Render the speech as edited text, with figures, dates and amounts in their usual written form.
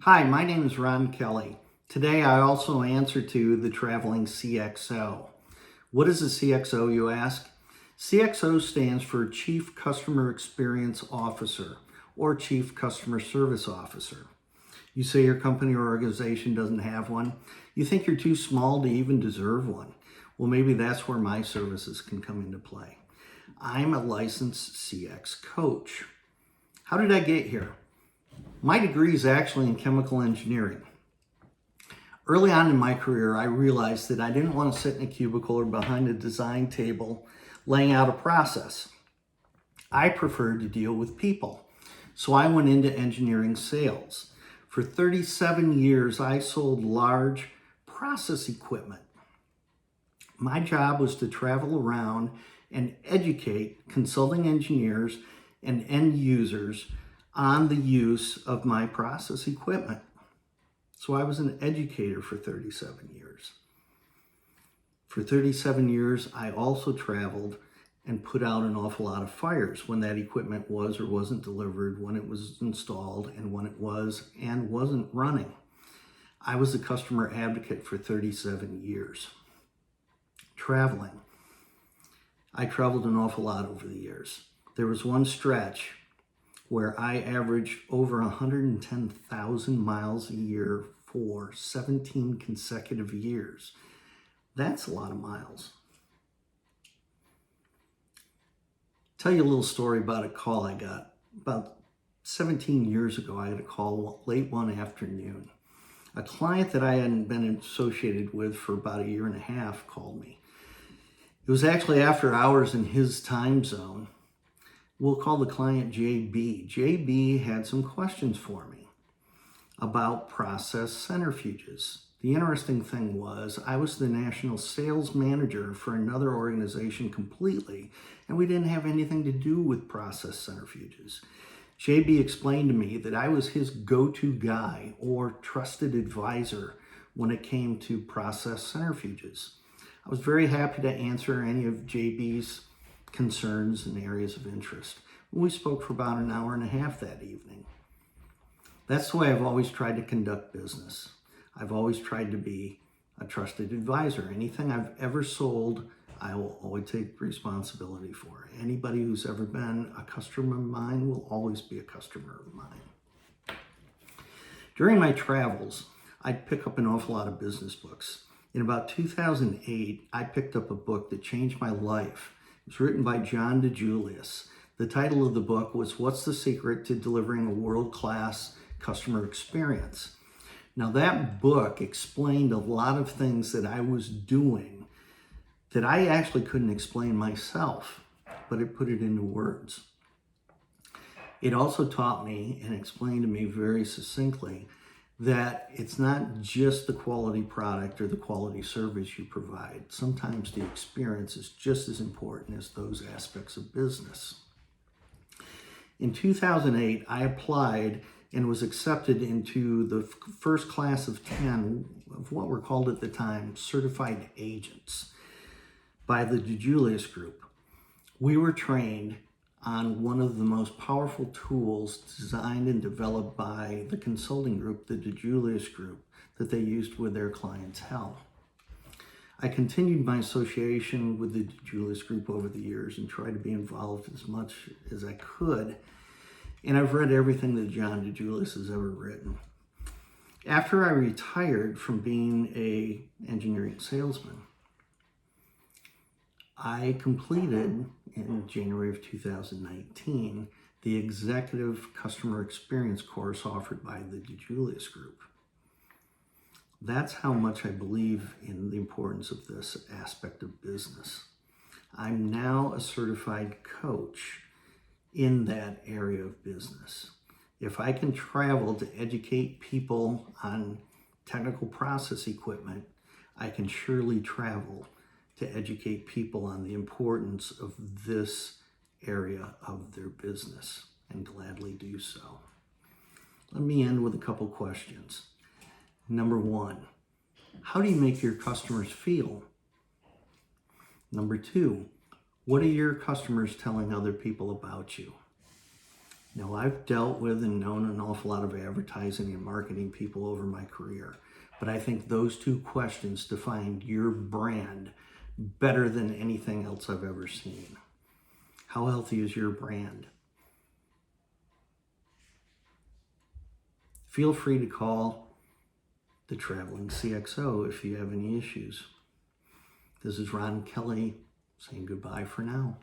Hi, my name is Ron Kelly. Today I also answer to the Traveling CXO. What is a CXO, you ask? CXO stands for Chief Customer Experience Officer or Chief Customer Service Officer. You say your company or organization doesn't have one. You think you're too small to even deserve one. Well, maybe that's where my services can come into play. I'm a licensed CX coach. How did I get here? My degree is actually in chemical engineering. Early on in my career, I realized that I didn't want to sit in a cubicle or behind a design table laying out a process. I preferred to deal with people. So I went into engineering sales. For 37 years, I sold large process equipment. My job was to travel around and educate consulting engineers and end users on the use of my process equipment. So I was an educator for 37 years. For 37 years, I also traveled and put out an awful lot of fires when that equipment was or wasn't delivered, when it was installed, and when it was and wasn't running. I was a customer advocate for 37 years. Traveling. I traveled an awful lot over the years. There was one stretch where I averaged over 110,000 miles a year for 17 consecutive years. That's a lot of miles. Tell you a little story about a call I got. About 17 years ago, I got a call late one afternoon. A client that I hadn't been associated with for about a year and a half called me. It was actually after hours in his time zone. We'll call the client JB. JB had some questions for me about process centrifuges. The interesting thing was I was the national sales manager for another organization completely, and we didn't have anything to do with process centrifuges. JB explained to me that I was his go-to guy or trusted advisor when it came to process centrifuges. I was very happy to answer any of JB's concerns and areas of interest. We spoke for about an hour and a half that evening. That's the way I've always tried to conduct business. I've always tried to be a trusted advisor. Anything I've ever sold, I will always take responsibility for. Anybody who's ever been a customer of mine will always be a customer of mine. During my travels, I'd pick up an awful lot of business books. In about 2008, I picked up a book that changed my life. It's written by John DeJulius. The title of the book was What's the Secret to Delivering a World-Class Customer Experience? Now that book explained a lot of things that I was doing that I actually couldn't explain myself, but it put it into words. It also taught me and explained to me very succinctly that it's not just the quality product or the quality service you provide. Sometimes the experience is just as important as those aspects of business. In 2008, I applied and was accepted into the first class of 10 of what were called at the time certified agents by the DeJulius Group. We were trained on one of the most powerful tools designed and developed by the consulting group, the DeJulius Group, that they used with their clientele. I continued my association with the DeJulius Group over the years and tried to be involved as much as I could. And I've read everything that John DeJulius has ever written. After I retired from being an engineering salesman, I completed in January of 2019 the Executive Customer Experience course offered by the DeJulius Group. That's how much I believe in the importance of this aspect of business. I'm now a certified coach in that area of business. If I can travel to educate people on technical process equipment, I can surely travel to educate people on the importance of this area of their business, and gladly do so. Let me end with a couple questions. Number one, how do you make your customers feel? Number two, what are your customers telling other people about you? Now, I've dealt with and known an awful lot of advertising and marketing people over my career, but I think those two questions define your brand better than anything else I've ever seen. How healthy is your brand? Feel free to call the Traveling CXO if you have any issues. This is Ron Kelly saying goodbye for now.